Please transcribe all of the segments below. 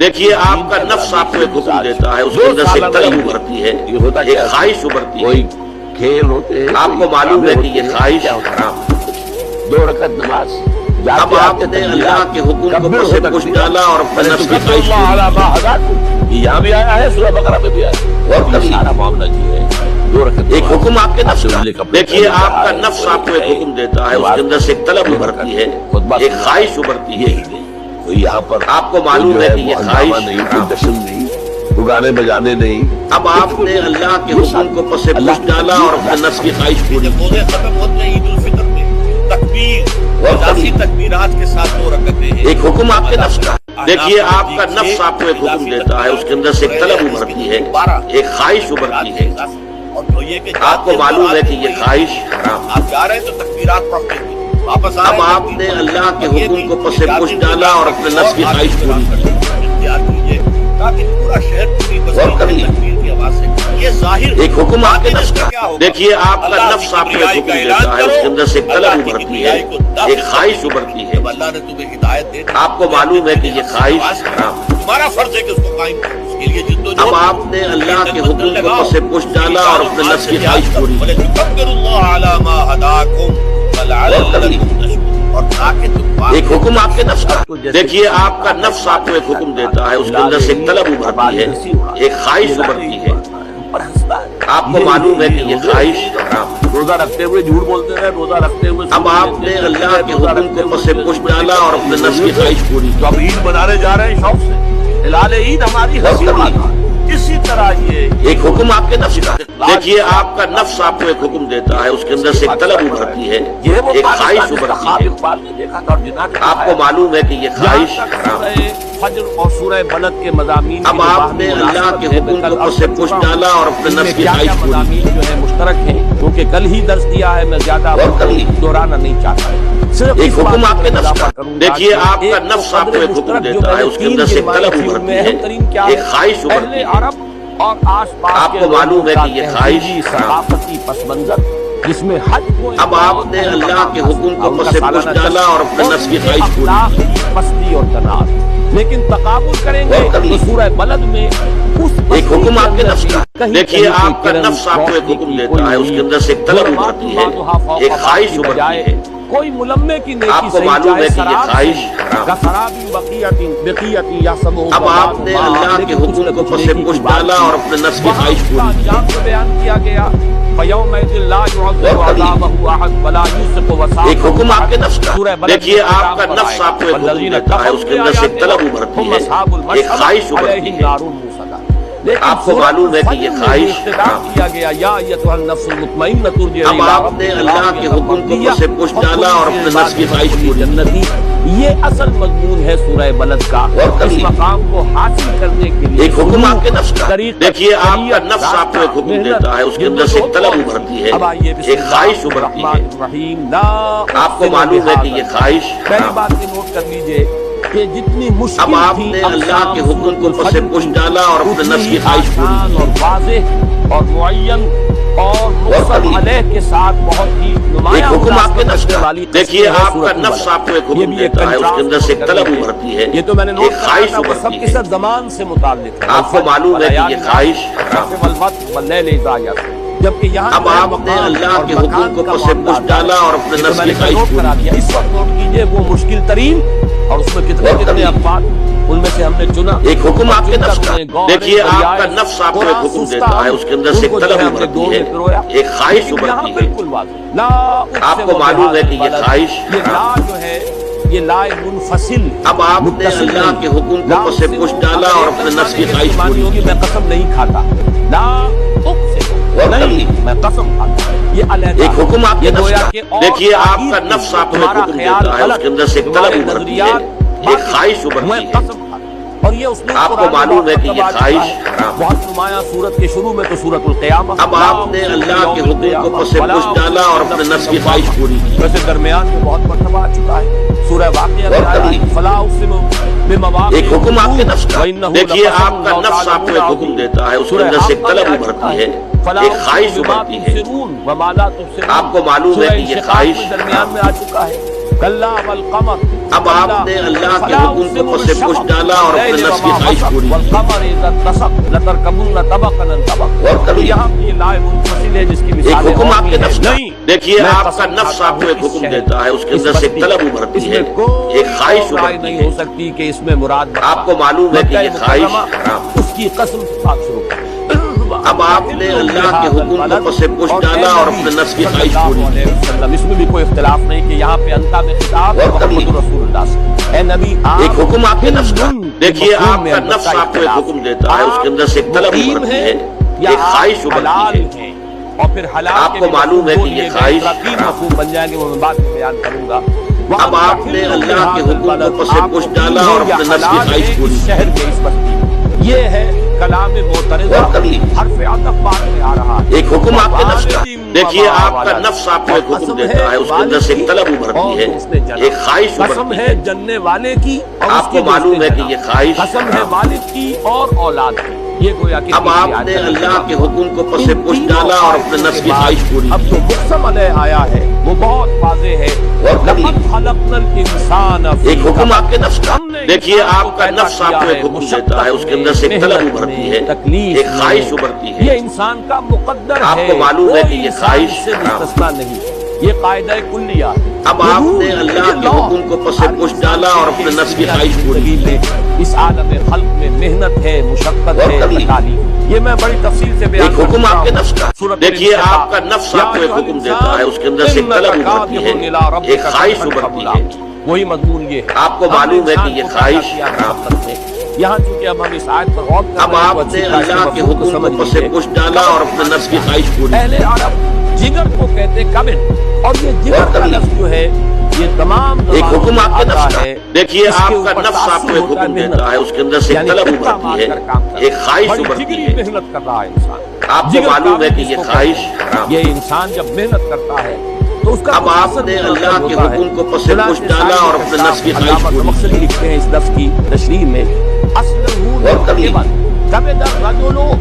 دیکھیے آپ کا نفس آپ کو ایک حکم دیتا ہے، اس کے اندر سے طلب ابھرتی ہے، ایک خواہش ابھرتی ہے، کھیل ہوتے ہیں، آپ کو معلوم ہے کہ یہ خواہش حرام ہے۔ 2 رکعت نماز اب آپ نے اللہ کے حکم کو پس پش ڈالا اور اپنے نفس کی خواہش پوری کی۔ یہاں بھی آیا ہے، سورہ بقرہ میں بھی آیا، اور کبھی سارا معاملہ یہ ہے 2 رکعت ایک حکم آپ کے نفس کا، دیکھیے آپ کا نفس آپ کو ایک حکم دیتا ہے، اس کے اندر سے ایک طلب ابھرتی ہے، ایک خواہش ابھرتی ہے، تو یہاں پر آپ کو معلوم ہے کہ یہ خواہش نہیں، کوئی جشن نہیں، کوئی گانے بجانے نہیں۔ اب آپ نے اللہ کے حکم کو پس پش ڈالا اور اپنے نفس کی خواہش پوری کی۔ روزے ختم ہوتے ہیں عید الفطر میں تکبیر اضافی تکبیرات کے ساتھ 2 رکعتیں ہیں۔ ایک حکم آپ کے نفس کا، دیکھیے آپ کا نفس آپ کو ایک حکم دیتا ہے، اس کے اندر سے ایک طلب ابھرتی ہے، ایک خواہش ابھرتی ہے، اور تو یہ کہ آپ کو معلوم ہے کہ یہ خواہش حرام ہے۔ آپ جا رہے ہیں تو تکبیرات پڑھتے ہیں، واپس آ رہے اب ہیں آپ نے اللہ کے حکم کو پس پش ڈالا اور اپنے نفس کی خواہش پوری کی۔ اختیار کیجیے تاکہ پورا شہر پوری بستی تکبیر کی آواز سے یہ ظاہر ایک حکم آپ کے نفس کا، دیکھیے آپ کا نفس آپ کو ایک حکم دیتا ہے، اس کے اندر سے ایک طلب ابھرتی ہے، ایک خواہش ابھرتی ہے، جب اللہ نے تمہیں ہدایت دے دی آپ کو معلوم ہے کہ یہ خواہش حرام ہے۔ تمہارا فرض ہے کہ اس کو قائم کرو، اس کے لیے جدوجہد اب آپ نے اللہ کے حکم کو پس پش ڈالا اور اپنے نفس کی خواہش پوری کی۔ وَلِتُكَبِّرُوا اللَّهَ عَلَى مَا هَدَاكُمْ وَلَعَلَّكُمْ تَشْكُرُونَ، اور تاکہ تم ایک حکم آپ کے نفس کا، دیکھیے آپ کا نفس آپ کو ایک حکم دیتا ہے، اس کے اندر سے ایک طلب ابھرتی ہے، ایک خواہش ابھرتی ہے، آپ کو معلوم ہے کہ یہ خواہش حرام ہے۔ روزہ رکھتے ہوئے جھوٹ بولتے ہیں، روزہ رکھتے ہوئے اب آپ نے اللہ کے حکم کو پس پش ڈالا اور اپنے نفس کی خواہش پوری کی۔ تو اب عید منانے جا رہے ہیں شوق سے، ہلال عید ہماری ہنسی اڑانا۔ اسی طرح یہ ایک حکم آپ کے نفس کا، دیکھیے آپ کا نفس آپ کو ایک حکم دیتا ہے، اس کے اندر سے ایک طلب ابھرتی ہے، ایک خواہش ابھرتی ہے، اقبال نے دیکھا تھا اور جناح نے آپ کو معلوم ہے کہ یہ خواہش حرام ہے۔ فجر اور سورہ بلد کے مضامین اب آپ نے اللہ کے حکم کو پس پش ڈالا اور اپنے نفس کی خواہش پوری کی۔ مضامین جو ہے مشترک ہیں، کیونکہ کل ہی درس دیا ہے، میں زیادہ دہرانا نہیں چاہتا۔ صرف ایک حکم آپ کے نفس کا، دیکھیے آپ کا نفس آپ کو ایک حکم دیتا ہے، اس کے اندر سے ایک طلب ابھرتی ہے، ایک خواہش ابھرتی ہے، عرب اور آس پاس آپ کو معلوم ہے کہ یہ خواہش ثقافتی پس منظر جس میں حج کو اب آپ نے اللہ کے حکم کو پس پش ڈالا اور اپنے نفس کی خواہش پوری کی۔ پستی اور تناز، لیکن تقابل کریں گے تو سورہ بلد میں ایک حکم آپ کے نفس کا، دیکھیے آپ کا نفس آپ کو ایک حکم دیتا ہے، اس کے اندر سے ایک طلب ابھرتی ہے، ایک خواہش ابھرتی ہے، کوئی ملمے کی نیکی آپ کو معلوم ہے کہ یہ خواہش اب آپ نے اللہ کے حکم کو پس پش ڈالا اور اپنے نفس کی خواہش پوری کی۔ انجام کو بیان کیا گیا ایک حکم آپ کے نفس کا، دیکھیے آپ کا نفس آپ کو ایک حکم دیتا ہے، اس کے اندر سے ایک طلب ابھرتی ہے، ایک خواہش ابھرتی ہے، آپ کو معلوم ہے کہ یہ خواہش حرام ہے۔ کیا گیا یا ایتھا النفس المطمئنہ ترجعی اب آپ نے اللہ کے حکم کو پس پش ڈالا اور اپنے نفس کی خواہش پوری کی۔ یہ اصل مضمون ہے سورہ بلد کا، اس مقام کو حاصل کرنے کے لیے ایک حکم آپ کے نفس کا، دیکھیے آپ کا نفس آپ کو ایک حکم دیتا ہے، اس کے اندر سے ایک طلب ابھرتی ہے، ایک خواہش ابھرتی ہے، آپ کو معلوم ہے کہ یہ خواہش پہلی حرام بات یہ نوٹ کر لیجئے کہ جتنی مشکل اب آپ تھی نے اللہ کے حکم کو پس پش ڈالا اور اپنے نفس کی خواہش پوری کی۔ اور واضح اور معین اور مقصد علیہ کے ساتھ بہت ہی ایک نمایاں حکم آپ کے نفس کا، والی دیکھیے تصویر ہے آپ کا سورۃ نفس البلد۔ آپ کو ایک یہ حکم بھی ایک دیتا ہے، اس کے اندر سے ایک طلب کنٹراسٹ ابھرتی ہے، یہ تو میں نے نوٹ ایک خواہش وہ سب ابھرتی کے ہے، ساتھ زمان سے متعلق ہے۔ آپ کو معلوم ہے کہ یہ خواہش حرام ہے۔ جبکہ یہاں اب آپ نے اللہ کے حکم کو پس پش ڈالا اور اپنے نفس کی خواہش پوری کی۔ اس وقت نوٹ کیجئے وہ مشکل ترین اور اس میں کتنے کتنے اخبار، ان میں سے ہم نے چنا ایک حکم آپ کے نفس کا، دیکھیے آپ کا نفس آپ کو ایک حکم دیتا ہے، اس کے اندر سے ایک طلب ابھرتی ہے، ایک خواہش ابھرتی ہے، بالکل واضح آپ کو معلوم ہے کہ یہ خواہش یہ لا جو ہے یہ لا منفصل۔ اب آپ نے اللہ کے حکم کو پس پش ڈالا اور اپنے نفس کی خواہش پوری ہوگی کی۔ میں قسم نہیں کھاتا، لا نہیں میں قسم کھاتا، یہ علیحدہ ایک حکم آپ کے نفس کا، کہ اور دیکھیے آپ کا تاکید نفس آپ کو ایک تمہارا حکم خیال دیتا ہے، اس غلط، کے اندر سے ایک طلب تمہارے ابھرتی ہے، نظریات ایک خواہش میں ابھرتی ہے، قسم کھاتا۔ اور یہ اس نے آپ کو معلوم ہے کہ یہ خواہش حرام ہے۔ بہت نمایاں سورت کے شروع میں تو سورت القیامہ، اب آپ نے اللہ کے حکم کو پس پش ڈالا اور اپنے نفس کی خواہش پوری کی۔ ویسے درمیان میں بہت مرتبہ آ چکا ہے سورہ واقعہ میں آیا فلا اقسم بمواقع ایک حکم آپ کے نفس کا، وَإِنَّهُ دیکھیے لَقَسَمٌ آپ کا لَوْ نفس آپ کو ایک تَعْلَمُونَ حکم دیتا ہے، اس کے سورہ اندر سے ایک حق طلب میں ابھرتی ہے، فلا ایک اقسم خواہش بما ابھرتی ہے، تبصرون وما لا تبصرون۔ آپ کو معلوم ہے سورہ کہ یہ انشقاق خواہش میں درمیان میں آ چکا ہے कल्ला वल कमर, अब आपने अल्लाह के हुक्म को पस पुश डाला और अपने नफ्स की ख्वाहिश पूरी की। यहाँ ये लाए मुनफसिल है जिसकी एक मिसाल हुक्म आपके नफ्स का, नहीं। देखिए मैं आपका कसम नफ्स खाता आपको हूँ एक हुक्म इस देता है, उसके इस अंदर से एक बस्ती, तलब उभरती है, इसमें कोई एक ख्वाहिश और राय उभरती नहीं है। हो सकती कि इसमें मुराद आपको मालूम है कि ये ख्वाहिश हराम। उसकी कसम से बात शुरू कर। अब आपने अल्लाह के हुक्म को पस पुश डाला और अपने नफ्स की ख्वाहिश पूरी की। इसमें भी कोई इख्तिलाफ नहीं कि यहाँ पे अंता में खिताब है मोहम्मद रसूलुल्लाह से। ए नबी आप एक हुक्म आपके नफ्स का, देखिए मफहूम में आपका नफ्स अलबत्ता आपको एक इख्तिलाफ हुक्म देता है, उसके अंदर से एक तलब मुकीम उभरती है, या एक ख्वाहिश आप हलाल उभरती है। हैं। और फिर हलाल आपको के भी मालूम है मफहूम कि ये लिए गए, ख्वाहिश तीन मफहूम बन जाएंगे, वो मैं बाद में बयान करूंगा। अब आपने अल्लाह के हुक्म को पस पुश डाला और अपने नफ्स की ख्वाहिश पूरी की। शहर के इस बस्ती, ये है कलाम मोतरज़ा, हर्फ अतफ बाद में आ रहा है। एक हुक्म आपके नफ्स का, देखिए आपका नफ्स आपको एक हुक्म देता है, उसके अंदर से एक तलब उभरती है, एक ख्वाहिश कसम उभरती है है। जनने वाले की और आपको उसकी मालूम दोस्ती है कि जना। ये ख्वाहिश कसम है हराम। वालिद की और औलाद की। ये गोया कि अब आपने अल्लाह के हुक्म को पस पुश डाला और अपने नफ्स की ख्वाहिश पूरी अब की। जो मुक़सम अलैह आया है वो बहुत वाज़ेह है। लक़द खलक़नल इंसान फी एक हुक्म कबद। आपके नफ्स का, हमने देखिए इंसान को आपका पैदा नफ्स किया आपको है एक हुक्म मुशक्क़त देता है, उसके अंदर से एक तलब मेहनत उभरती में, है, तकलीफ एक ख्वाहिश में। उभरती ये है। इंसान का मुक़द्दर है, आपको मालूम है कि कोई ये इंसान ख्वाहिश इससे हराम। मुस्तस्ना नहीं है। ये कायदा कुल्लिया है। अब आपने अल्लाह के हुक्म को पस पुश डाला और अपने नफ्स की ख्वाहिश पूरी की। इस आलम खल्क में मेहनत है, मुशक्कत है, तकालीफ। ये मैं बड़ी तफसील से बयान एक हुक्म कर आपके चुका नफ्स का, हूं। सूरत देखिए अल-इंशिकाक। आपका नफ्स आपको एक हुक्म देता है, उसके अंदर से एक तलब उभरती है, एक ख्वाहिश उभरती है। वही मजमून ये है। आपको मालूम है कि ये ख्वाहिश हराम। यहाँ चूंकि अब हम इस आयत पर गौर कर अब रहे हैं, तो आपने अच्छी तरह अल्लाह इसके के मफहूम हुक्म को समझ पस लीजिए। पुश डाला और अपने नफ्स की ख्वाहिश पूरी की। पहले अरब जिगर को कहते कबिल, और ये जिगर का लफ्ज जो है ये तमाम एक हुक्म आपके नफ्स का, देखिए इसके आपका ऊपर नफ्स तासुर आपको एक होता है हुक्म मेहनत। देता है, उसके अंदर से एक यानी तलब कितना उभरती मार है, कर काम करता एक ख्वाहिश बड़ी उभरती जिगरी है। मेहनत कर रहा है इंसान। आपको जिगर मालूम काबिल है कि ये जिसको ख्वाहिश कहते हैं। हराम। ये इंसान जब मेहनत करता है तो उसका अब आपने अल्लाह के हुक्म को पस पुश डाला और अपने नफ्स की ख्वाहिश पूरी की। मकसदी लिखते हैं इस लफ्ज की तशरीह में,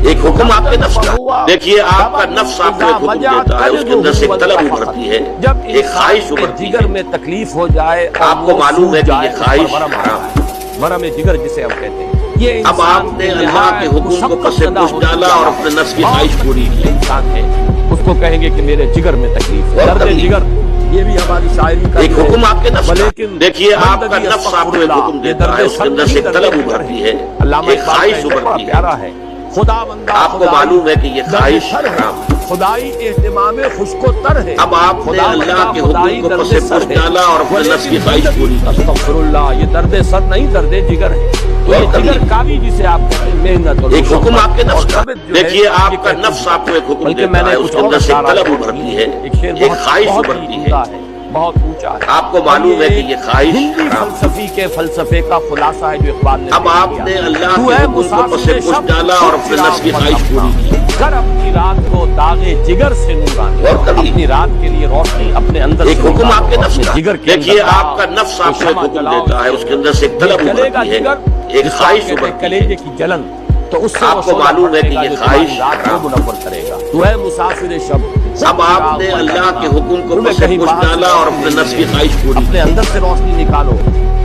एक हुक्म आपके नफ्स का, देखिए आपका नफ्स आपको एक हुक्म देता है, उसके अंदर से एक तलब उभरती है, जब एक ख्वाहिश उभरती जिगर है। में तकलीफ हो जाए और आपको वो मालूम सूख है कि जाए, ये उस पर ख्वाहिश वरम आता हराम। है। वरम जिगर जिसे हम कहते हैं। ये अब आपने अल्लाह के हुक्म को पस पुश डाला और अपने नफ्स की ख्वाहिश पूरी की। इंसान है उसको कहेंगे कि मेरे जिगर में तकलीफ है, दर्द जिगर। ये भी हमारी शायरी का एक हुक्म आपके नफ्स का, लेकिन देखिए आपका नफ्स आपको एक हुक्म देता है, उसके अंदर से एक तलब उभरती है, एक ख्वाहिश उभरती है। प्यारा है खुदा बंदा। आपको मालूम है कि ये ख्वाहिश हराम। खुदाई एहतिमाम खुशको तर है। अब आपने अल्लाह के हुक्म को पस पुश डाला और अपने नफ्स की ख्वाहिश पूरी की। अस्तगफिरुल्लाह, ये दर्द सर नहीं दर्द जिगर है। तो ये जिगर कावी जिसे आप कहते हैं मेहनत और एक हुक्म आपके नफ्स का, कबिद जो है, देखिए ये आपका कहते नफ्स हैं। आपको एक हुक्म बल्कि देता मैंने है, कुछ उसके और अंदर से एक इशारा तलब किया उभरती है, एक शेर एक ख्वाहिश बहुत उभरती ही है। उम्दा है, बहुत ऊंचा है। आपको मालूम है कि ये ख्वाहिश हिंदी हराम। फलसफी के फलसफे का खुलासा है जो इकबाल ने अब पेश आपने किया। अल्लाह तू के है हुक्म को पस मुसाफिर पुश शब, डाला और अपने नफ्स की ख्वाहिश पूरी की। कर अपनी रात को दागे जिगर से नूरानी, अपनी रात के लिए रोशनी अपने अंदर एक से हुक्म निकालो, आपके नफ्स अपने का, जिगर के देखिए अंदर आपका नफ्स कोई आपको एक शमा हुक्म जलाओ, देता है, उसके अंदर से एक तलब जलेगा उभरती है, जिगर, एक जिसको ख्वाहिश कहते हैं उभरती है। कलेजे की जलन, तो उससे आपको वो शोला मालूम है कि भड़केगा ये जो ख्वाहिश तुम्हारी रात को हराम। मुनव्वर करेगा। तू है मुसाफिर शब। अब आपने अल्लाह के हुक्म को तुम्हें पस कहीं पुश बाहर से डाला और रोशनी अपने नहीं नफ्स की मिलेगी। ख्वाहिश पूरी की। अपने अंदर से रोशनी निकालो,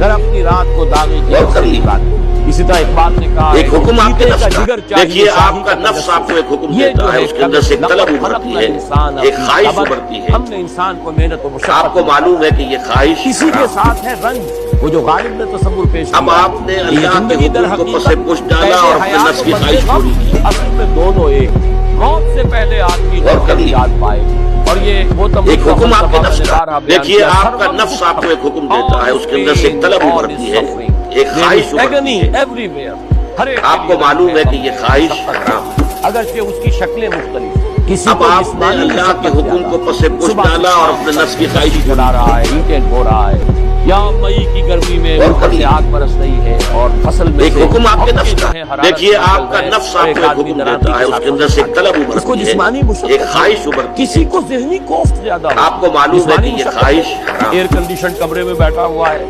कर अपनी रात को दागे जिगर से निकालो। इसी तरह इकबाल ने कहा एक हुक्म आपके चीते नफ्स का का, जिगर चाहिए, देखिए शाही आपका का नफ्स तजस्सुस। आपको एक हुक्म ये देता जो है, उसके अंदर से एक तलब उभरती है, एक ख्वाहिश उभरती है। हमने इंसान को मेहनत और मुशक्कत आपको मालूम है कि ये ख्वाहिश इसी के हराम। साथ है रंज, वो जो गालिब ने तसव्वुर पेश किया। अब आपने ये अल्लाह के जिंदगी दर हुक्म को हकीकत पस पुश डाला कैदे और अपने हयात नफ्स की और ख्वाहिश बंदे पूरी की। गम, असल में दोनों एक। मौत से पहले आदमी को याद पाए। और ये वो तम एक हुक्म आपके नफ्स का, देखिए आपका नफ्स आपको एक हुक्म देता है, उसके अंदर से एक तलब उभरती है, एक ख्वाहिश उभरती है। आपको मालूम है कि ये ख्वाहिश हराम। अगरचे उसकी शक्लें मुख्तलिफ, किसी अब को आपने जिस्मानी अल्लाह के मुशक्कत हुक्म को पस पुश सुबह डाला और अपने नफ्स की ख्वाहिश पूरी चला रहा है, ईंटें ढो रहा है, या मई की गर्मी में ऊपर से आग बरस रही है और फसल में एक से हुक्म आपके पौधे नफ्स जो का, हैं हरारत देखिए से निकल आपका रहे हैं, नफ्स और आपको एक आदमी हुक्म दराती देता है, के उसके साथ अंदर से एक तलब उसको उभरती जिस्मानी है, मुशक्कत एक ख्वाहिश उभरती है। किसी को ज़हनी कोफ्त ज्यादा हो। आपको मालूम है जिस्मानी कि ये मुशक्कत ख्वाहिश हराम। एयर कंडीशन कमरे में बैठा हुआ है,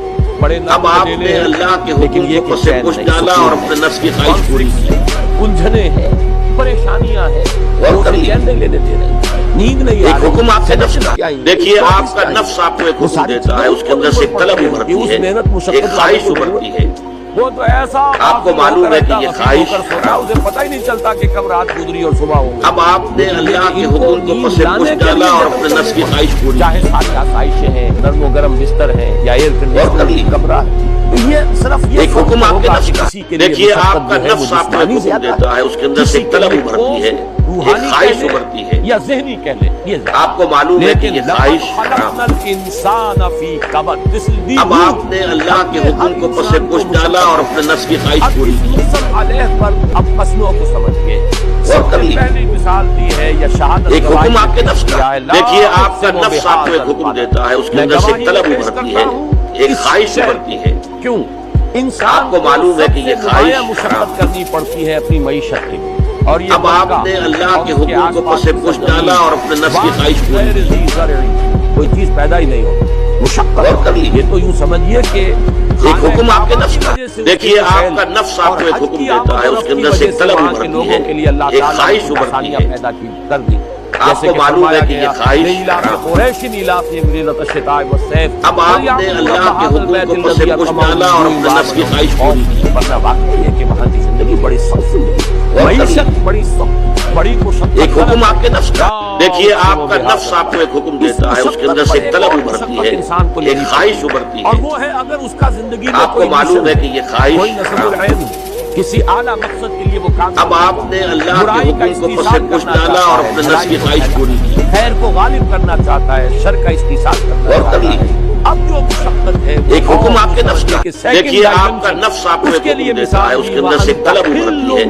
बड़े अब नाम आपने ले लें, अल्लाह के लेकिन हुक्म ये को कि पसे चैन पुश नहीं, डाला सुकून और अपने नफ्स की ख्वाहिश पूरी की। उलझने हैं, परेशानियां हैं, वो कर ली। चैन नहीं लेने दे रहे, नींद नहीं आ एक रही, हुक्म आपके नफ्स समझ का, नहीं आई। देखिए तो आपका किस नफ्स आपको एक वो हुक्म सारी देता है, उसके अंदर से एक तलब उभरती उस है, मेहनत मुशक्कत एक ख्वाहिश वाले को उभरती है। वो तो ऐसा आपको मालूम है कि ये ख्वाहिश उसे पता ही नहीं चलता कि कब रात गुजरी और सुबह हो गई। अब आपने अल्लाह के इनको हुक्म को नींद पसे पुश लाने के डाला लिए और जतन अपने नफ्स की करने ख्वाहिश पूरी चाहे की। सारी आसाइशें हैं, नर्म गरम बिस्तर है या एयर कंडीशनर कमरा है, तो ये सिर्फ ये एक हुक्म आपके होगा नफ्स कि का, किसी के लिए देखिए मुशक्कत आपका जो है वो नफ्स आपको एक जिस्मानी हुक्म ज्यादा देता है, उसके अंदर से किसी एक के तलब लिए उभरती है, रूहानी एक ख्वाहिश कह लें उभरती है। या ज़हनी कह लें, ये ज्यादा। आपको मालूम है कि लेकिन ये ख्वाहिश खलक़नल इंसान फी कबद, दिस इज दी अब आपने अल्लाह के हुक्म को पसे पुश डाला और अपने नफ्स की ख्वाहिश अब पूरी इस की। मुक़स्सम अलैह पर अब कस्मों को समझिए। और कर ली। पहली मिसाल दी है या शहादत एक गवाही हुक्म आपके नफ्स किया का, है, देखिए ला आपका उक़सिमु नफ्स आपको एक बिहाज़ल हुक्म बलद। देता है, उसके मैं अंदर से एक गवाही तलब पेश उभरती करता है, हूँ एक इस ख्वाहिश शहर उभरती है। क्यों इंसान आपको मालूम है कि ये ख्वाहिश मुशक्कत करनी पड़ती है अपनी मईशत के लिए, और ये अब आपने अल्लाह के हुक्म को पसे पुश डाला और अपने नफ्स की ख्वाहिश पूरी की। कोई चीज पैदा ही नहीं होती, मुशक्कत कर ली। ये तो यूं समझिए कि एक हुक्म आपके नफ्स का, देखिए आपका नफ्स आपको एक हुक्म देता है, उसके अंदर से एक तलब उभरती है, एक ख्वाहिश उभरती है। पैदा की कर दी। आपको मालूम है कि ये ख्वाहिश अब आपने अल्लाह के हुक्म को पसे पुश डाला और अपने नफ्स की ख्वाहिश पूरी की। वरना वाकई है कि वहाँ की जिंदगी बड़ी सख्त जिंदगी, मईशत बड़ी सख्त, बड़ी मुशक्कत। एक हुक्म आपके नफ्स का, देखिए आपका नफ्स आपको एक हुक्म देता है, उसके अंदर से एक तलब उभरती है, एक ख्वाहिश उभरती और है। वो है अगर उसका जिंदगी में आपको कोई मालूम है मिशन, कि ये ख्वाहिश कोई नस्बुल इल्म, किसी आला मकसद के लिए वो काम अब आपने अल्लाह के बुराई का हुक्म को पसे इस्तिसाल पुश करना डाला चाहता और है, अपने नफ्स भलाई की को ख्वाहिश फैलाना, पूरी की। खैर को गालिब करना चाहता है, शर का इस्तिसाल करना और चाहता कर ली। है। अब जो मुशक्कत है वो एक हुक्म और आपके नफ्स समझिए का, कि second देखिए आपका dimension, नफ्स आपको एक उसके हुक्म लिए देता मिसाल है, उसके अंदर से एक तलब उभरती है,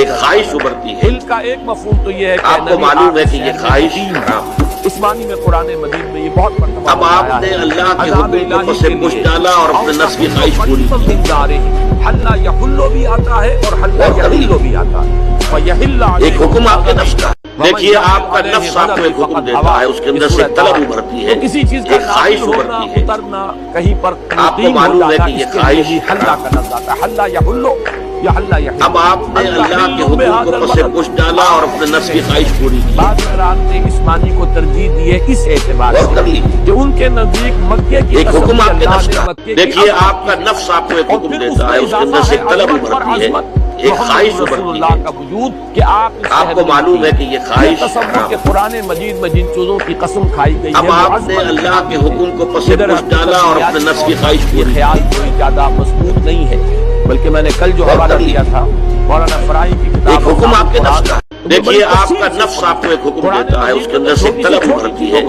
एक ख्वाहिश उभरती है। हिल का एक मफहूम तो ये है कि आपको नबी मालूम है आप कि ये शहर में ख्वाहिश मुकीम। इस मानी में कुरान मजीद में ये बहुत मरतबा अब आपने अल्लाह के हुक्म को पसे पुश डाला और अपने नफ्स की ख्वाहिश पूरी की। हल्ला यहुल्लो भी आता है और हल्ला यहिल्लो भी आता है। एक हुक्म आपके नफ्स का, देखिए आपका नफ्स आपको एक हुक्म देता है, उसके अंदर से एक तलब उभरती है, तो किसी चीज का एक ख्वाहिश नाज़िल होना, उभरती है। उतरना कहीं पर आपको मुक़ीम हो मालूम है जाता, कि ये इसके लिए ख्वाहिश भी हल्ला का लफ्ज़ आता है, हल्ला यहुल्लो या हल्ला यहिल्लो। अब आपने अल्लाह के हुक्म को पसे पुश डाला और अपने नफ्स की ख्वाहिश पूरी की। बाद में रात ने इस मानी को तरजीह दी है इस एतबार और कर से ली। कि उनके नजदीक मक्के की एक कसम हुक्म भी आपके अल्लाह नफ्स ने का, मक्के की देखिए अज़मत आपका की। नफ्स आपको एक और हुक्म फिर देता है, उसमें उसके अंदर से एक इजाफा तलब है अज़मत उभरती है, पर एक ख्वाहिश मोहम्मद उभरती रसूलुल्लाह है। का वजूद कि आप इस आपको शहर में मालूम है कि ये ख्वाहिश तसव्वुर के कुरान मजीद में जिन चीजों की कसम खाई गई अब है, वो आपने अज़मत अल्लाह के हुक्म को पसे इधर पुश डाला और अपने नफ्स की ख्वाहिश ये पूरी की। ख्याल कोई ज्यादा मजबूत नहीं है, बल्कि मैंने कल जो हवाला दिया था मौलाना फराई की किताब एक हुक्म आपके नफ्स का, तो देखिए आपका नफ्स आपको एक हुक्म देता है, उसके अंदर से एक तलब उभरती है,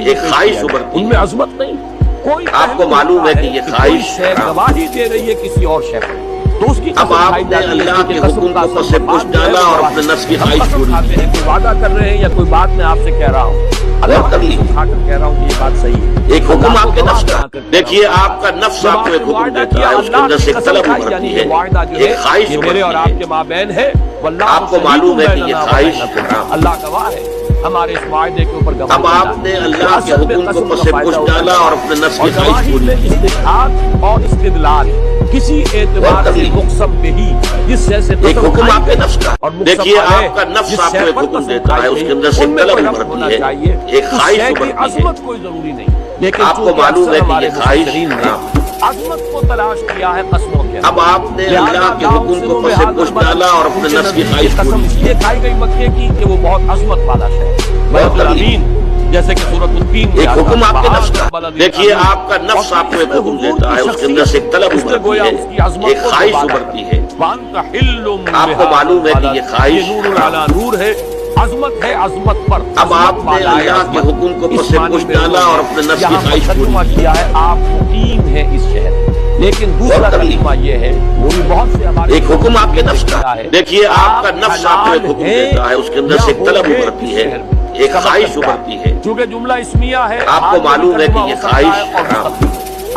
एक ख्वाहिश उभरती उनमें है। अजमत नहीं, कोई आपको मालूम है कि ये ख्वाहिश गवाही दे रही है किसी और शय पर, तो उसकी अब आपने अल्लाह के हुक्म को पसे पुश डाला और अपने नफ्स की ख्वाहिश पूरी खाते हैं, कोई वादा कर रहे हैं या कोई बात मैं आपसे कह रहा हूँ, अल्लाह कर ली। खाकर कह रहा हूँ कि ये बात सही है। एक हुक्म अल्लाह को आपके गवाह नफ्स का, बनाकर कह रहा हूं। देखिए आपका नफ्स जब आपको एक आपने हुक्म वादा देता किया है, उसके अल्लाह अंदर की से एक कसम तलब खाई, उभरती यानी है, ये वादा जो एक ख्वाहिश है ये मेरे और उभरती आपके है। माबैन है। वल्लाहु आपको मालूम है कि ये शहीदुन ख्वाहिश बैनना व अल्लाह गवाह है हमारे इस वायदे के ऊपर गवाह। अब आपने अल्लाह के हुक्म को पसे पुश डाला और अपने नफ्स की ख्वाहिश गवाही पूरी में की। इस्तिहाद और इस्तिदलाल किसी एतबार से मुक़सम बिही, जिस जैसे एक हुक्म आपके नफ्स का, और मुक़सम देखिए अलैह, आपका नफ्स जिस आपको शय एक पर हुक्म कसम देता है, खाई उसके गई, अंदर से उनमें तलब कोई रब्त उभरती होना है, चाहिए, एक उस ख्वाहिश शय की उभरती है। अज़मत कोई जरूरी नहीं, लेकिन आपको चूंकि मालूम अक्सर है कि हमारे ये ख्वाहिश मुफस्सिरीन ने अज़मत को तलाश किया है कसमों के अब आपने अल्लाह के हुक्म को पसे पुश डाला और अपने नफ्स की ख्वाहिश कसम पूरी की। इसलिए खाई गई मक्के की कि वो बहुत अज़मत वाला शहर बलदुल अमीन, जैसे कि सूरत तीन में एक आता हुक्म आपके है, नफ्स का, बलदुल देखिए अमीन। आपका नफ्स और आपको एक इसमें हुक्म हुजूर देता है, की उसके अंदर से एक तलब उसने उभरती गोया है, उसकी अज़मत एक को ख्वाहिश वादा उभरती कर है। दी। वांता हिल्लुम आपको मालूम है कि ये ख्वाहिश ये नूरुल अला नूर है, अज़मत है अज़मत पर। अब आपने अल्लाह के हुक्म को पसे पुश डाला और अपने नफ्स की ख्वाहिश पूरी तर्जुमा की। किया है आप मुकीम है इस शहर, लेकिन दूसरा और कर ली। तर्जुमा ये है, वो भी बहुत से हमारे एक हुक्म आपके नफ्स का, है, देखिए आपका नफ्स आपको एक हलाल हुक्म हैं देता है, उसके अंदर या से एक तलब होंगे उभरती इस है, शहर में। एक ख्वाहिश उभरती है। चूंकि जुमला इस्मिया है, आपको हाल में मालूम है कि तर्जुमा ये हो सकता ख्वाहिश है और मुस्तक़बिल।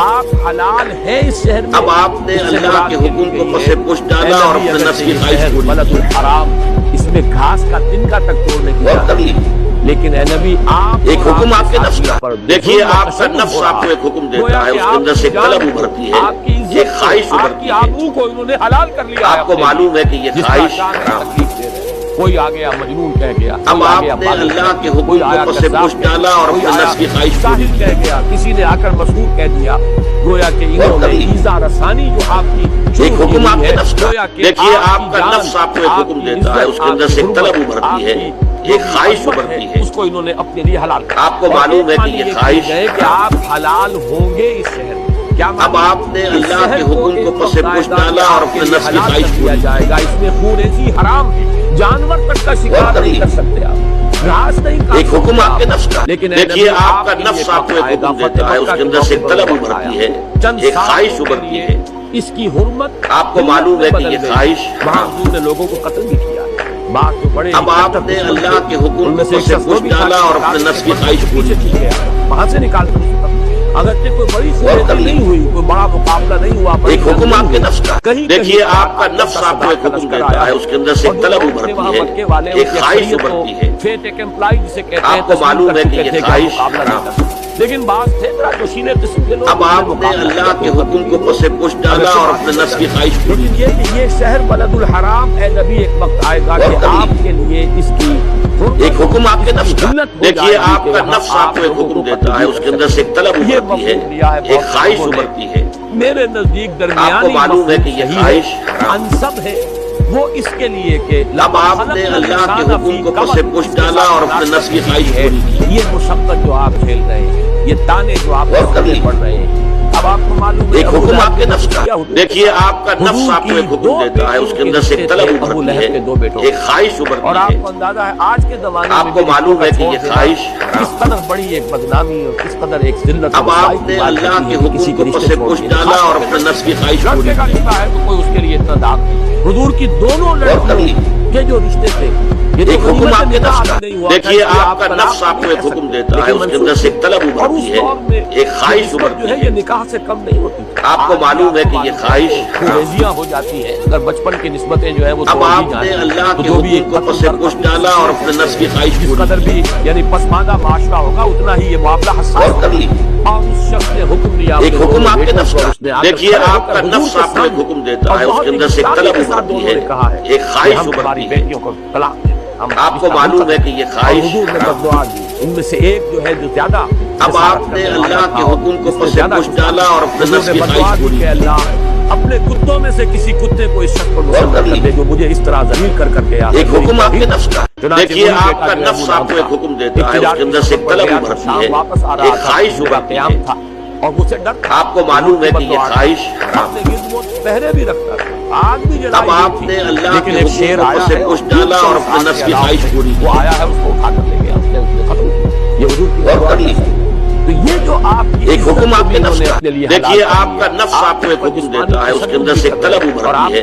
आप हलाल है इस शहर में, अब आपने इससे अल्लाह मुराद के ये हुक्म दी को गई पसे है, पुश डाला और नबी अपने अगर नफ्स से की ये ख्वाहिश शहर पूरी की। बलदुल हराम, इसमें घास का तिनका तक तोड़ने की और इजाजत कर ली। नहीं। लेकिन ए नबी आप एक हुक्म आपके नफ्स का, देखिए आपका नफ्स आपको एक हुक्म देता है, उसके अंदर से तलब उभरती है, एक ख्वाहिश उभरती है, आबरू को इन्होंने हलाल कर लिया। आपको मालूम है कि ये ख्वाहिश कोई आ गया मजनून कह गया, अब आपने अल्लाह के हुक्म को पसे पुश डाला और अपने नफ्स की ख्वाहिश साहिल कह गया, किसी ने आकर मशहूर कह दिया, गोया कि इन्होंने ईज़ा रसानी जो आपकी एक हुक्म आपके नफ्स का, देखिए आपका नफ्स आपको एक हुक्म देता है, उसके अंदर से तलब उभरती है, एक ख्वाहिश उभरती है, उसको इन्होंने अपने लिए हलाल कर। आपको मालूम है कि ये ख्वाहिश है कि आप हलाल होंगे इस शहर में। क्या अब आपने अल्लाह के हुक्म को पसे पुश डाला और अपने नफ्स की ख्वाहिश किया जाएगा, इसमें खून हराम है, जानवर तक का शिकार नहीं कर सकते आप, घास नहीं खा एक हुक्म आपके नफ्स का, लेकिन देखिए आपका नफ्स आपको एक हुक्म देता है, उसके अंदर से तलब उभरती है, एक ख्वाहिश उभरती है, इसकी हुर्मत आपको मालूम है कि ये ख्वाहिश वहाँ ने लोगों को कत्ल भी किया। बात तो बड़े अब आपने अल्लाह के हुक्म को पसे पुश डाला और अपने नफ्स की ख्वाहिश पूरी की, वहां से निकाल कर अगर कोई बड़ी सूरत नहीं हुई, कोई बड़ा मुकाबला नहीं हुआ, एक हुक्म आपके नफ्स का, देखिए आपका नफ्स आपको एक हुक्म देता है, उसके अंदर से तलब उभरती है, एक ख्वाहिश उभरती है, फेट एक एम्प्लॉय जिसे कहते हैं, आपको मालूम है कि ये ख्वाहिश, लेकिन बात थे जोशीले किस्म के लोग, अब आपने अल्लाह के हुक्म को पसे पुश डाला और अपने नफ्स की ख्वाहिश पूरी की। ये शहर बलदुल हराम ए नबी एक वक्त आएगा कि आपके लिए इसकी एक हुक्म आपके नफ्स का, देखिए आपका नफ्स आपको एक हुक्म देता है, उसके अंदर से तलब उभरती है, एक ख्वाहिश उभरती है, मेरे नजदीक दरमियानी आपको मालूम है कि ये ख्वाहिश अनसब है, वो इसके लिए कि अब आपने अल्लाह के हुक्म को पसे पुश डाला और अपने नफ्स की ख्वाहिश पूरी की। ये मुशक्कत जो आप झेल रहे हैं, ये ताने जो आप पढ़ रहे हैं, अब आपको मालूम है एक हुक्म आपके नफ्स का, देखिए आपका नफ्स आपको एक हुक्म देता है, उसके अंदर से तलब उभरती है, एक ख्वाहिश उभरती और है, आपको अंदाजा है आज के जमाने में आपको मालूम है कि ये ख्वाहिश किस कदर बड़ी एक बदनामी और किस कदर एक जिल्लत। अब आपने अल्लाह के हुक्म को पसे पुश डाला और अपने नफ्स की ख्वाहिश पूरी लड़के का रिश्ता है तो कोई उसके लिए इतना दाग नहीं। हुजूर की दोनों लड़कियों के जो रिश्ते थे, ये एक हुक्म आपके नफ्स का, नहीं हुआ, देखिए आपका नफ्स आपको एक हुक्म देता है, उसके अंदर से तलब उभरती है, एक ख्वाहिश उभरती है, है, ये निकाह से कम नहीं होती। आपको मालूम है कि ये ख्वाहिश खुरेजियां हो जाती है, अगर बचपन की निस्बतें जो है वो अब आपने अल्लाह के हुक्म को पसे पुश डाला और अपने नफ्स की ख्वाहिश जिस पूरी कदर की। भी यानी पसमानदा माशरा होगा उतना ही ये मामला हसास होगा। और उस शख्स ने हुक्म दिया, एक हुक्म आपके नफ्स का, देखिए आपका नफ्स आपको एक हुक्म देता है, उसके अंदर से तलब उभरती है, एक ख्वाहिश उभरती है, बेटियों को तलाक आपको मालूम है कि ये ख्वाहिश, इनमें से एक जो है जो ज्यादा, अब आपने अल्लाह के हुक्म को पसे पुश डाला और अपने नफ्स की ख्वाहिश पूरी की। अल्लाह अपने कुत्तों में से किसी कुत्ते को इस शख्स पर मुसल्लत कर दे जो मुझे इस तरह जलील कर करके एक हुक्म आपके नफ्स का, देखिए आपका नफ्स आपको एक हुक्म देता है, उसके अंदर से तलब उभरती है, एक ख्वाहिश उभरती है, और मुझसे डर। आपको मालूम है कि ये ख्वाहिश, अपने गिर्द वो पहरे भी रखता था, आग भी जलाई अब आपने अल्लाह के एक शेर हुक्म को पसे पुश डाला और अपने नफ्स की ख्वाहिश पूरी की। वो आया है, उसको उठा कर ले गया, उसने खत्म किया। ये हुजूर की दुआ है। तो ये जो आप एक हुक्म आपके नफ्स का, देखिए आपका नफ्स आपको एक हुक्म देता है, उसके अंदर से तलब उभरती है,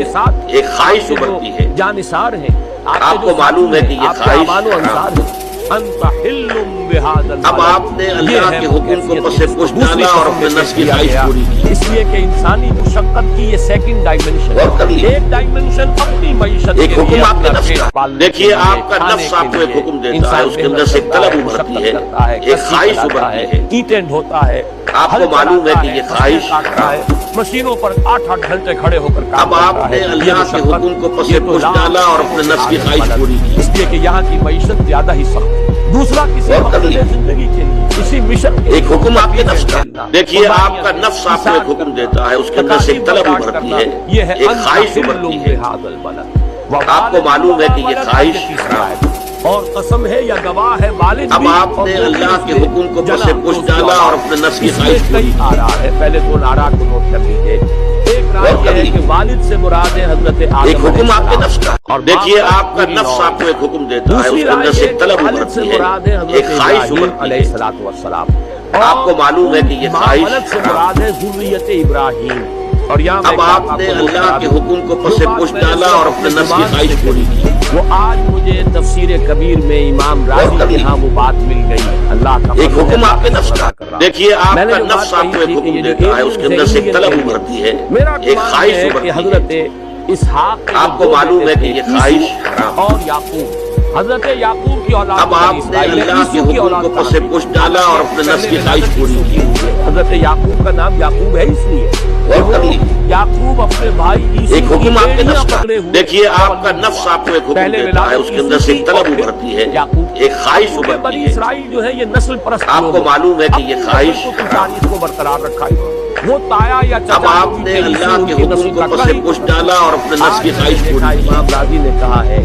एक ख्वाहिश उभरती है, जानिसार है, आपको मालूम है कि ये ख्वाहिश, अब आपने अल्लाह के हुक्म को पसे पुश डाला और अपने नफ्स की ख्वाहिश पूरी की। इसलिए कि इंसानी मुशक्कत की ये सेकंड डायमेंशन, एक डायमेंशन अपनी मईशत, एक हुक्म आपके नफ्स का, देखिए आपका नफ्स आपको एक हुक्म देता है, उसके अंदर से तलब उभरती है, एक ख्वाहिश उभरती है, ईटें ढोता है, आपको मालूम है कि ये ख्वाहिश, मशीनों पर 8-8 घंटे खड़े होकर अब आपने अल्लाह के हुक्म को पसे पुश डाला और अपने नफ्स की ख्वाहिश पूरी की। इसलिए कि यहाँ की मईशत ज्यादा ही सख्त, दूसरा किसी मकसद जिंदगी के लिए, इसी मिशन के एक हुक्म आपके नफ्स का, देखिए आपका नफ्स आपको एक हुक्म देता है, उसके अंदर से तलब उभरती है, एक ख्वाहिश उभरती है, आपको मालूम है कि ये ख्वाहिश, और कसम है या गवाह है वालिद अब आपने अल्लाह के हुक्म को पसे पुश डाला और अपने नफ्स की ख्वाहिश पूरी की। आ रहा है, पहले दो नारा को नोट कर लीजिए। एक राय यह है कि वालिद से मुराद है हजरत आदम, एक हुक्म आपके नफ्स का, और देखिए आपका नफ्स आपको एक हुक्म देता है, उसके अंदर से तलब उभरती है, एक ख्वाहिश उभरती है, आपको मालूम है कि ये ख्वाहिश से मुराद है ज़ुर्रियत इब्राहीम। और यहाँ अब आपने अल्लाह के हुक्म को पसे पुश डाला और अपने नफ्स की ख्वाहिश पूरी की। वो आज मुझे तफसीर कबीर में इमाम राज़ी के यहाँ वो बात मिल गई। अल्लाह का एक हुक्म आपके नफ्स का, देखिए आपका नफ्स आपको एक हुक्म देता है, उसके अंदर से तलब उभरती है, एक ख्वाहिश उभरती है, हजरत इसहाक, आपको मालूम है कि ये ख्वाहिश और याकूब حضرت یعقوب کی اولاد اب آپ نے اللہ کے حکم کو پس پش ڈالا اور اپنے نفس کی خواہش پوری کی. حضرت یعقوب کا نام یعقوب ہے اس لیے یعقوب اپنے بھائی عیسیٰ ایک حکم آپ کے نفس کا. پکڑے ہوئے. دیکھیے آپ کا نفس آپ کو ایک حکم دیتا ہے, اس کے اندر سے ایک طلب ابھرتی ہے, ایک خواہش ابھرتی بنی ہے. اسرائیل جو ہے یہ نسل پرست آپ کو معلوم ہے کہ یہ خواہش تاریخ کو برقرار رکھا ہے. وہ تایا یا اب آپ نے اللہ کے حکم کو پس پش ڈالا اور اپنے نفس کی خواہش پوری کی. امام راضی نے کہا ہے,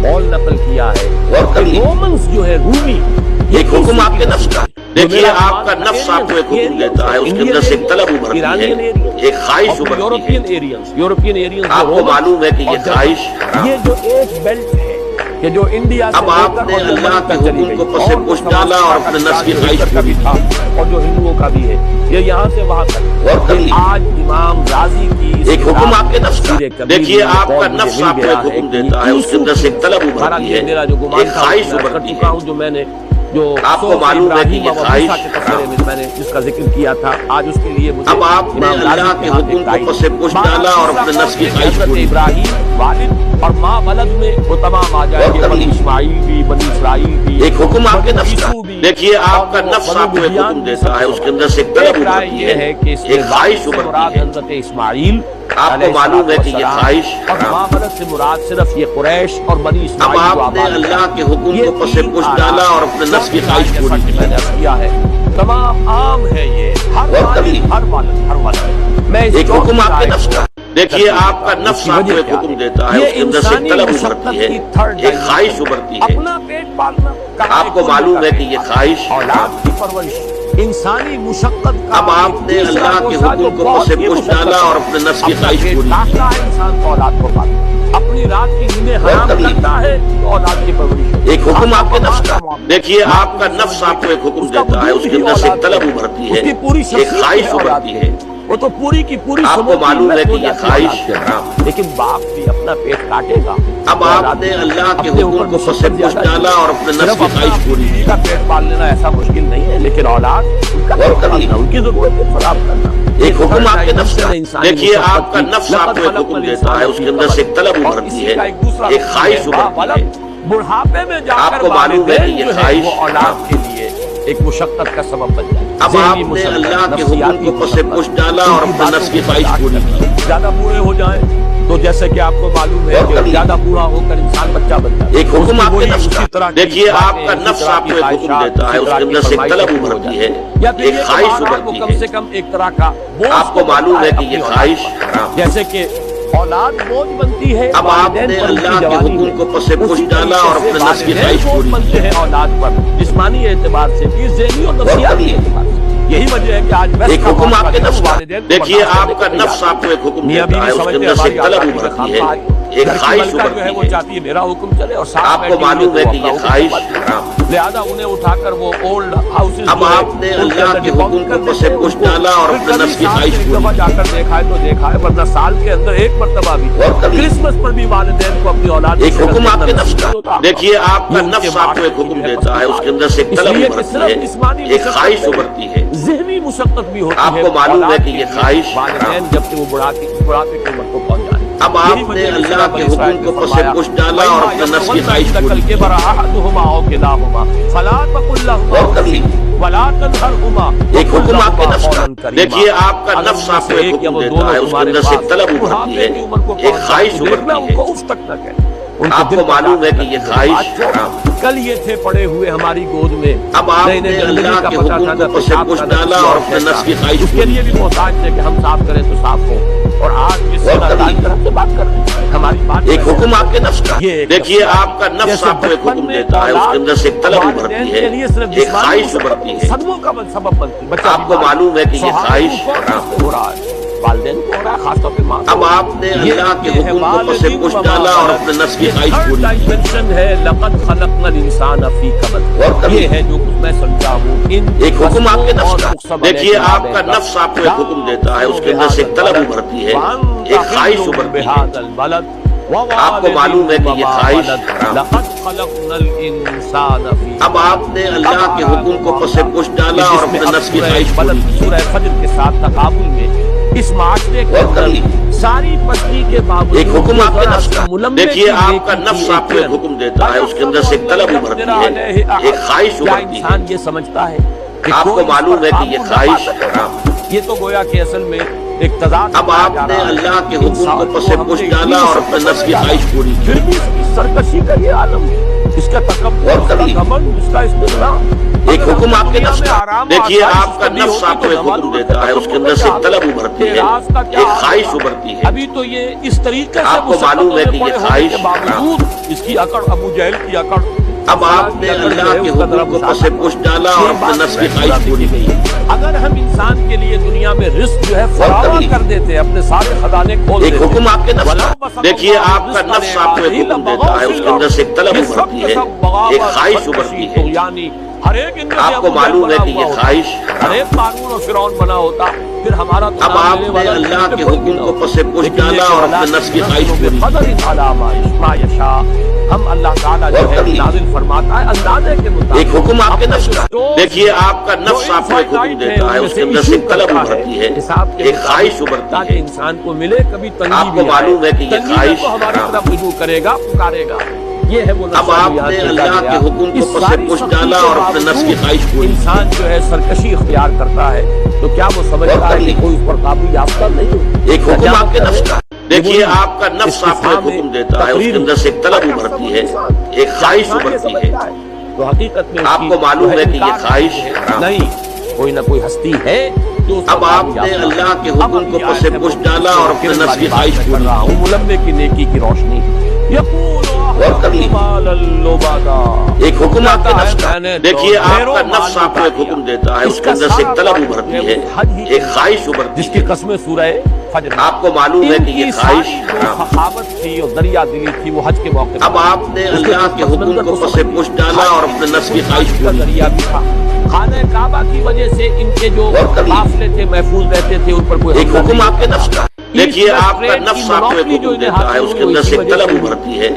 قول نقل کیا ہے, رومنز جو ہے رومی ایک حکم آپ کے نفس کا. دیکھیے آپ کا نفس آپ کو ایک حکم دیتا ہے, اس کے اندر سے ایک طلب ابھرتی ہے, ایک خواہش ابھرتی ہے. یورپین ایرینز آپ کو معلوم ہے کہ یہ خواہش, یہ جو ایک بیلٹ ہے کہ جو انڈیا سے اب آپ نے اللہ کے حکم کو پس پش ڈالا اور اپنے نفس کی خواہش پوری کی. اور جو ہندوؤں کا بھی ہے, یہ یہاں سے وہاں تک. آج امام راضی کی ایک حکم آپ کے نفس کا. دیکھیے آپ کا نفس آپ کو ایک حکم دیتا ہے, اس کے اندر سے ایک طلب ابھرتی ہے, میرا جو گمان ایک خواہش ابھرتی ہے. جو میں نے جو آپ کو معلوم ہے کہ یہ خواہش, میں نے جس کا ذکر کیا تھا, آج اس کے لیے مجھے اب آپ نے اللہ کے حکم کو پس پش ڈالا اور اپنے نفس کی خواہش پوری کی. ابراہیم والد اور ماں ولد میں وہ تمام آ جائیں گے, بنی اسماعیل بھی, بنی اسرائیل بھی. ایک حکم آپ کے نفس کا. دیکھیے آپ کا نفس آپ کو ایک حکم دیتا ہے, اس کے اندر سے ایک طلب ابھرتی ہے, ایک خواہش ابھرتی ہے. حضرت اسماعیل آپ کو معلوم ہے کہ یہ خواہش, اور ماں ولد سے مراد صرف یہ قریش اور بنی اب اسماعیل. آپ نے اللہ کے حکم کو پس پش ڈالا اور اپنے نفس کی خواہش پوری کی. میں نے کیا ہے, تمام عام ہے یہ, ہر والد میں ایک حکم آپ کے نفس کا. دیکھیے آپ کا نفس آپ کو ایک حکم دیتا ہے, اس کے اندر سے ایک طلب ابھرتی ہے, ایک خواہش ابھرتی ہے. اپنا پیٹ پالنا. آپ کو معلوم ہے کہ یہ خواہش, اولاد کی پرورش انسانی مشقت کا. اب آپ نے اللہ کے حکم کو پس پش ڈالا اور اپنے نفس کی خواہش پوری کی. انسان کو اولاد کو پالنا, اپنی رات کی نیندیں حرام کرتا ہے تو اولاد کی پرورش. ایک حکم آپ کے نفس کا. دیکھیے آپ کا نفس آپ کو ایک حکم دیتا ہے, اس کے اندر سے ایک طلب ابھرتی ہے, ایک خواہش ابھرتی ہے. وہ تو پوری کی پوری آپ کو معلوم ہے کہ یہ خواہش, لیکن باپ بھی اپنا پیٹ کاٹے گا. اب آپ نے اللہ کے حکم کو پس پش ڈالا اور اپنے نفس کی خواہش پوری کی. کا پیٹ پال لینا ایسا مشکل نہیں ہے, لیکن اولاد ان کا پیٹ پالنا, ان کی ضرورت ہے فراہم کرنا. ایک حکم آپ کے نفس کا. دیکھیے آپ کا نفس آپ کو ایک حکم دیتا ہے, اس کے اندر سے ایک طلب ابھرتی ہے, ایک خواہش ابھرتی ہے. بڑھاپے میں جا آپ کر کو معلوم ہے کہ یہ خواہش اولاد کے لیے ایک مشقت کا سبب بن جائے. اب آپ نے اللہ کے حکم کو پس پش ڈالا اور اپنے نفس کی خواہش پوری کی. زیادہ بوڑھے ہو جائیں تو جیسے کہ آپ کو معلوم ہے کہ زیادہ بوڑھا ہو کر انسان بچہ بن جائے. ایک حکم آپ کے نفس کا. دیکھیے آپ کا نفس آپ کو ایک حکم دیتا ہے, اس کے اندر سے ایک طلب ابھرتی ہے, ایک خواہش ابھرتی کم سے ہے. کم ایک طرح کا آپ کو معلوم ہے کہ یہ خواہش, جیسے کہ اولاد بوجھ بنتی ہے. اب آپ نے اللہ کے حکم کو پس پش ڈالا اور اپنے نفس کی خواہش پوری بنتے کی. ہیں اولاد پر, جسمانی اعتبار سے بھی, ذہنی اور نفسیاتی اعتبار سے. یہی وجہ ہے کہ آج ایک حکم آپ کے نفس کا. دیکھیے آپ کا نفس آپ کو ایک حکم دیتا ہے, اس کے اندر سے ایک طلب ابھرتی ہے, ایک خواہش ابھرتی ہے. وہ ہے. چاہتی ہے میرا حکم چلے, اور آپ کو معلوم ہے کہ یہ خواہش, لہذا انہیں اٹھا کر وہ اولڈ ہاؤسز. اب آپ نے اللہ کے حکم کو پس پش ڈالا اور اپنے نفس کی خواہش پوری کی. جا کر دیکھا ہے تو دیکھا ہے, ورنہ سال کے اندر ایک مرتبہ بھی کرسمس پر بھی والدین کو اپنی اولاد. ایک حکم آپ کے نفس کا. دیکھیے آپ کا نفس آپ کو ایک حکم دیتا ہے, اس کے اندر سے ایک طلب ابھرتی ہے, ایک خواہش ابھرتی ہے. ذہنی مشقت بھی ہوتی ہے. آپ کو معلوم ہے کہ یہ خواہش, والدین جب کہ وہ بڑھاپے کی عمر کو پہنچ جائے. اب آپ نے اللہ کے حکم کو پس پش ڈالا اور اپنے نفس کی خواہش پوری کی. ایک حکم آپ کے نفس کا. دیکھیے آپ کا نفس آپ کو ایک حکم دیتا ہے, اس کے اندر سے ایک طلب ابھرتی ہے, ایک خواہش ابھرتی ہے. آپ کو معلوم ہے کہ یہ خواہش, کل یہ تھے پڑے ہوئے ہماری گود میں. اب آپ نے اللہ کے حکم کو پس پش ڈالا اور اپنے نفس کی خواہش اس کے لیے بھی محتاج تھے کہ ہم صاف کریں تو صاف ہو, اور آج جس طرح سے بات کر رہے ہیں ہماری بات. ایک حکم آپ کے نفس کا. دیکھیے آپ کا نفس آپ کو ایک حکم دیتا ہے, اس کے اندر سے ایک طلب ابھرتی ہے, ایک خواہش ابھرتی ہے. صدموں کا سبب بنتی ہے. آپ کو معلوم ہے کہ یہ خواہش ہو رہا ہے, والدین کو ہو رہا ہے, خاص طور پہ ماں. اب آپ نے اللہ کے حکم کو پس پش ڈالا اور اپنے نفس کی خواہش پوری کی. ڈائمنشن ہے, لقد خلقنا الانسان فی کبد. یہ ہے جو کچھ میں سمجھا ہوں. ایک حکم آپ کے نفس کا. دیکھیے آپ کا نفس آپ کو ایک حکم دیتا ہے, اس کے اندر سے ایک طلب ابھرتی ہے, ایک خواہش ابھرتی ہے. آپ کو معلوم ہے کہ یہ خواہش, اب آپ نے اللہ کے حکم کو پس پش ڈالا اور اپنے نفس کی خواہش پوری کی. سورہ فجر کے ساتھ تقابل میں اس معاشرے کے اندر सारी पस्ती के बावजूद एक हुक्म आपके जरा नफ्स का, मुलम्मे देखिए की आपका नेकी नफ्स की आपको एक एक हुक्म देता है, उसके अंदर से एक तलब उभरती है, एक ख्वाहिश क्या उभरती है। इंसान ये समझता है कि आपको कोई इस मालूम पर है कि ये काबू न ख्वाहिश पा सके? हराम है। ये तो गोया कि असल में एक तजाद अब आपने अल्लाह के हुक्म को पसे पुश डाला और अपने नफ्स की ख्वाहिश पूरी की। फिर भी इसकी सरकशी का ये आलम, इसका तकब्बुर, और कभी इसका घमंड, इसका इस्तिग़ना। एक हुक्म आपके नफ्स का, आराम देखिए आसाइश आपका कभी नफ्स होती आपको तो एक हुक्म मालूम देता है, उसके अंदर से एक तलब उभरती है, एक ख्वाहिश उभरती है। अभी तो ये इस तरीके से आपको मालूम है कि ये मुसक्कत होने ख्वाहिश के बावजूद इसकी अकड़, अबू जहल की अकड़, अब आपने अल्लाह के हुक्म को पसे पुश डाला और अपने नफ्स की ख्वाहिश पूरी की। अगर हम इंसान के लिए दुनिया में रिस्क जो है फरावा कर देते, अपने सारे खजाने खोल एक देते, हुक्म आपके नफ्स का, देखिए आपका नफ्स आपको एक हुक्म देता है, उसके अंदर से एक तलब उभरती है, एक ख्वाहिश उभरती है। यानी हर एक इंद्र आपको मालूम है कि ये ख्वाहिश हर एक कानून और फिरौन बना होता, फिर हमारा तो अब आपने अल्लाह के हुक्म को पसे पुश डाला और अपने नफ्स की ख्वाहिश पूरी की। हम अल्लाह ताला जो है नाज़िल फरमाता है अंदाजे के मुताबिक। एक हुक्म आपके नफ्स का, देखिए आपका नफ्स आपको एक हुक्म देता है, उसके अंदर से एक तलब उभरती है, एक ख्वाहिश उभरती ताकि है। इंसान को मिले, कभी तंगी आपको भी मालूम है कि ये तंगी ख्वाहिश को हमारी तरफ रुजू करेगा, पुकारेगा। ये है वो अब आपने अल्लाह के हुक्म को पसे पुश डाला और अपने नफ्स की ख्वाहिश पूरी की। इंसान जो है सरकशी इख्तियार करता है, तो क्या वो समझता है कि कोई उस पर काबू याफ्ता नहीं हो? एक हुक्म आपके नफ्स का, देखिए आपका नफ्स आपको एक हुक्म देता है, उसके अंदर से एक तलब उभरती है, एक ख्वाहिश उभरती है। तो हकीकत में आपको मालूम है कि ये ख्वाहिश नहीं, कोई ना कोई हस्ती है जो अब आपने अल्लाह के हुक्म को पसे पुश डाला और अपने नफ्स की ख्वाहिश पूरी कर रहा हूँ, मुलम्मे की नेकी की रोशनी। एक हुक्म आपके नफ्स का, देखिए आपका नफ्स आपको एक हुक्म देता है, उसके अंदर से एक तलब उभरती है, एक ख्वाहिश उभरती जिसकी है। कस्में सूरह फज्र। आपको मालूम है कि ये ख्वाहिश सखावत थी और दरिया दिली थी, वो हज के मौके अब आपने अल्लाह के हुक्म को पसे पुश डाला और अपने नफ्स की ख्वाहिश का पूरी की। दरिया भी था। खाने काबा की वजह से इनके जो काफिले थे महफूज रहते थे, उन पर कोई एक हमला हुक्म नहीं आपके होता। नफ्स का, देखिए आपका नफ्स आपको एक हुक्म देता है, उसके अंदर से एक तलब उभरती है,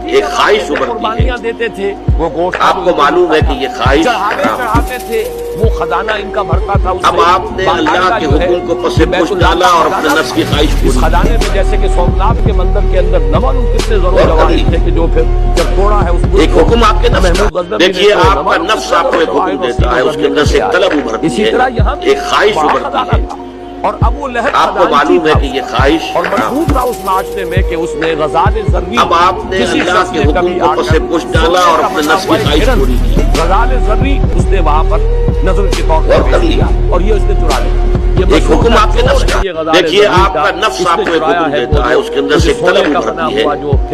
एक ख्वाहिश उभरती है। कुर्बानियां देते थे, वो गोश्त आपको मालूम है कि ये ख्वाहिश चढ़ाते थे, वो खजाना इनका भरता था। अब आपने अल्लाह के हुक्म को पसे पुश डाला और अपने नफ्स की ख्वाहिश पूरी इस की। खजाने में जैसे कि सोमनाथ के मंदिर के अंदर न मालूम कितने जरूर जवाहिर थे कि जो फिर जब तोड़ा है उसको एक हुक्म आपके नफ्स का, देखिए आपका नफ्स आपको एक हुक्म देता है, उसके अंदर से एक तलब उभरती इसी है, तरह यहाँ एक ख्वाहिश उभरती है। और अब वो लहर आपको मालूम है कि ये ख्वाहिश और मजबूत था उस नाचने में कि उसने गजाल जर्री, अब आपने अल्लाह के हुक्म को पसे पुश डाला और अपने नफ्स की ख्वाहिश पूरी की। गजाल जर्री उसने वहां पर नजर के तौर पर पेश किया और ये उसने चुरा लिया। एक हुक्म आपके नफ्स का, देखिए आपका नफ्स आपको एक हुक्म देता है, उसके अंदर से एक तलब उभरती है,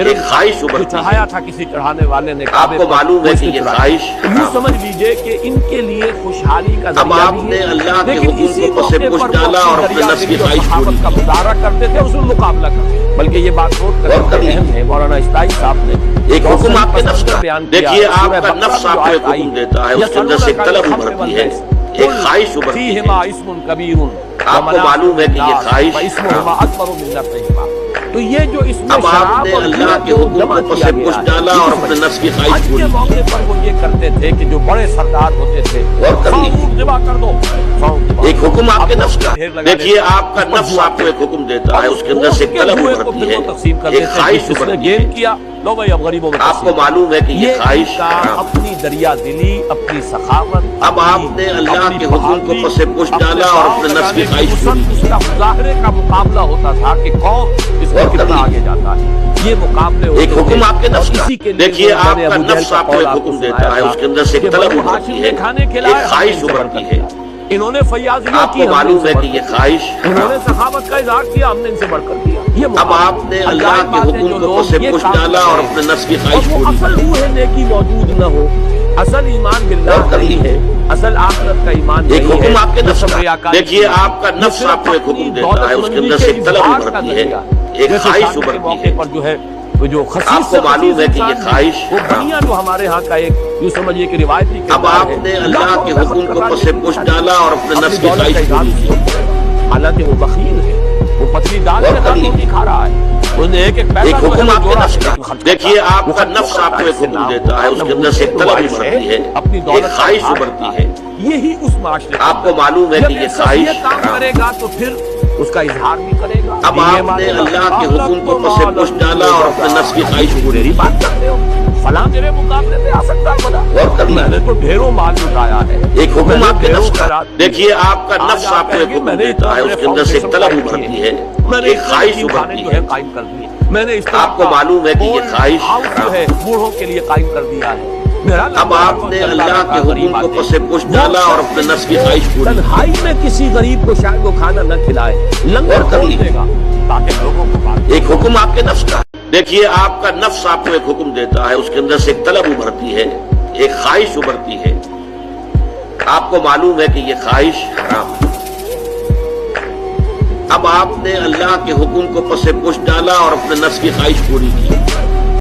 एक ख्वाहिश उभरती है। चढ़ाया था किसी चढ़ाने वाले ने, आपको मालूम है कि ये ख्वाहिश, यूं समझ लीजिए कि इनके लिए खुशहाली का अब आपने अल्लाह के हुक्म को पसे पुश डाला और अपने नफ्स की ख्वाहिश पूरी का की। मुजाहरा करते थे, उसमें मुकाबला कर। बल्कि ये बात नोट करना अहम है, मौलाना इस्ताई साहब ने एक हुक्म आपके नफ्स का, बयान किया। देखिए सूरह आपका बकरा नफ्स में जो आपको एक आयत आई हुक्म देता है, उसके अंदर से एक तलब उभरती है, एक ख्वाहिश उभरती है। आपको मालूम है कि ये ख्वाहिश, तो ये जो इसमें अब आपने अल्लाह के हुक्म को पसे पुश डाला और अपने नफ्स की ख्वाहिश हज पूरी के की। मौके पर वो ये करते थे कि जो बड़े सरदार होते थे, और कभी 100 ऊँट ज़िबा कर दो, 100 ऊँट ज़िबा। एक हुक्म आपके नफ्स का, ढेर लगा देखिए देते। आपका उस पर नफ्स जुआ आपको एक हुक्म देता है, उसके अंदर से एक के तलब जुए को उभरती फिर है, वो तकसीम कर एक देते ख्वाहिश हैं, जिसने उभरती गेम है। किया लो भाई अब गरीबों में आपको मालूम है कि ये ख्वाहिश, इनका अपनी दरिया दिली, अपनी सखावत, अब आपने अल्लाह के हुक्म को पसे पुश डाला और अपने नफ्स की ख्वाहिश पूरी की। उसका मुजाहरे का मुकाबला होता था कि कौन इसमें कितना आगे जाता है। ये मुकाबले होते एक हुक्म थे। आपके नफ्स और का, इसी के लिए देखिए मैंने आपका अबू जहल नफ्स का आपको कौल एक आपको हुक्म सुनाया देता है, था उसके अंदर से कि एक तलब बनु उभरती हाशिम है, ने खाने एक खिलाया, ख्वाहिश हमने उभरती इनसे है। बढ़कर किया। इन्होंने फैयाजिया आपको की, मालूम है कि ये ख्वाहिश, इन्होंने सखावत का इज़हार किया, हमने इनसे बढ़कर किया। ये अब आपने अल्लाह के हुक्म को पसे पुश डाला और अपने नफ्स की ख्वाहिश वो पूरी असल की। रूह नेकी मौजूद न हो, असल ईमान बिल्लाह नहीं है, असल आखिरत का ईमान एक नहीं है। हुक्म आपके नफ्स ये सब का, रियाकारी देखिए है। आपका ये नफ्स सिर्फ आपको एक अपनी हुक्म देता है, उसके अंदर से एक तलब इज़हार का उभरती है, जरिया। एक जैसे ख्वाहिश शादी के उभरती मौके है। पर जो है वो जो खसीस आपको से मालूम खसीस है कि ये इंसान ख्वाहिश, वो बनिया जो हमारे यहाँ का एक यूं समझिए कि रिवायती अब किरदार है। आपने अल्लाह के लाखों हुक्म को दफा पसे पुश डाला और अपने अपनी नफ्स की दौलत ख्वाहिश का पूरी की। इज़हार किया। हालांकि वो बखील है, वो पतली दाल के साथ रोटी खा रहा है, उसने एक एक पैसा एक जो है हुक्म वो आपके जोड़ा नफ्स है, का, लेकिन खर्च देखिए करता है। आपका वो खर्च नफ्स करता आपको है, एक इससे हुक्म नाम देता है, होता उसके अंदर से एक तलब उभरती है, अपनी एक दौलत का ख्वाहिश इज़हार उभरती करता है। یہی اس معاشرے آپ کو معلوم ہے کہ یہ خواہش کام کرے گا تو پھر اس کا اظہار بھی کرے گا. اب آپ نے اللہ کے حکم کو پس پش ڈالا اور اپنے نفس کی خواہش پوری میری بات کرتے ہو فلاں میرے مقابلے میں آ سکتا ہے بنا غور کر میں نے تو ڈھیروں مال لٹایا ہے. ایک حکم آپ کے نفس کا. دیکھیے آپ کا نفس آپ کو ایک حکم دیتا ہے, اس کے اندر سے ایک طلب ابھرتی ہے, ایک خواہش ابھرتی ہے. قائم کر دی میں نے. آپ کو معلوم ہے کہ یہ خواہش جو ہے بوڑھوں کے لیے قائم کر دیا ہے. اب آپ نے اللہ کے حکم کو پس پش ڈالا اور اپنے نفس کی خواہش پوری. تنہائی میں کسی غریب کو شاید وہ کھانا نہ کھلائے, لنگر کھول دے گا تاکہ لوگوں کو. ایک حکم آپ کے نفس کا. دیکھیے آپ کا نفس آپ کو ایک حکم دیتا ہے, اس کے اندر سے ایک طلب ابھرتی ہے, ایک خواہش ابھرتی ہے. آپ کو معلوم ہے کہ یہ خواہش حرام ہے. اب آپ نے اللہ کے حکم کو پس پش ڈالا اور اپنے نفس کی خواہش پوری کی.